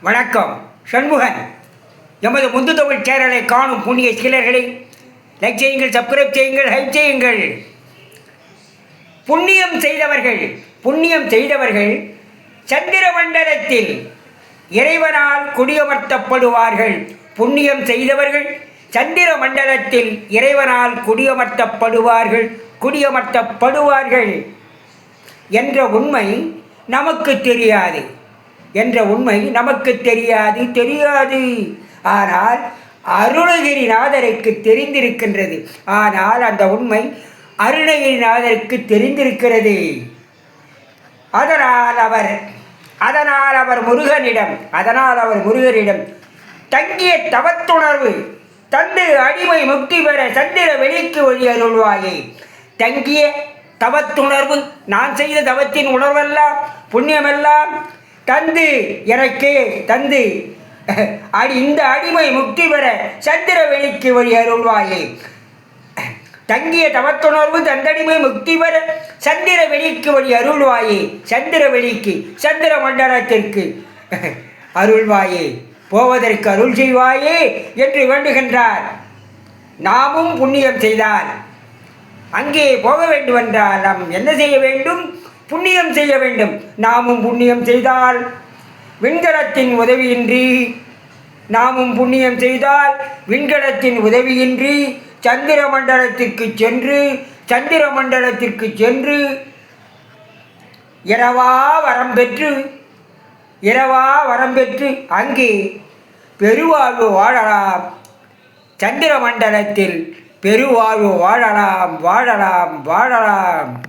வணக்கம். சண்முகன். எமது முந்து தமிழ் சேனலை காணும் புண்ணிய சீலர்களை லைக் செய்யுங்கள், சப்ஸ்கிரைப் செய்யுங்கள், ஹைப் செய்யுங்கள். புண்ணியம் செய்தவர்கள் சந்திர மண்டலத்தில் இறைவனால் குடியமர்த்தப்படுவார்கள். புண்ணியம் செய்தவர்கள் சந்திர மண்டலத்தில் இறைவனால் குடியமர்த்தப்படுவார்கள் என்ற உண்மை நமக்கு தெரியாது. ஆனால் அருணகிரிநாதருக்கு தெரிந்திருக்கின்றது. ஆனால் அந்த உண்மை அருணகிரிநாதருக்கு தெரிந்திருக்கிறது. அதனால் அவர் முருகனிடம் தங்கிய தவத்துணர்வு தந்து அடிமை முக்தி பெற சந்திர வெளிக்கு வழி அருள்வாயே. தங்கிய தவத்துணர்வு, நான் செய்த தவத்தின் உணர்வெல்லாம் புண்ணியமெல்லாம் எனக்கு தந்து இந்த அடிமை முக்தி பெற சந்திர வெளிக்கு வழி அருள்வாயே. தங்கிய தவத்துணர்வு தந்தடிமை முக்தி பெற சந்திர வெளிக்கு வழி அருள்வாயே. சந்திர மண்டலத்திற்கு அருள்வாயே, போவதற்கு அருள் செய்வாயே என்று வேண்டுகின்றார். நாமும் புண்ணியம் செய்தால் அங்கே போக வேண்டுமென்றால் நாம் என்ன செய்ய வேண்டும்? புண்ணியம் செய்ய வேண்டும். நாமும் புண்ணியம் செய்தால் விண்கலத்தின் உதவியின்றி சந்திர மண்டலத்திற்கு சென்று இரவா வரம் பெற்று அங்கே பெருவாழ்வு வாழலாம். சந்திர மண்டலத்தில் பெருவாழ்வு வாழலாம்.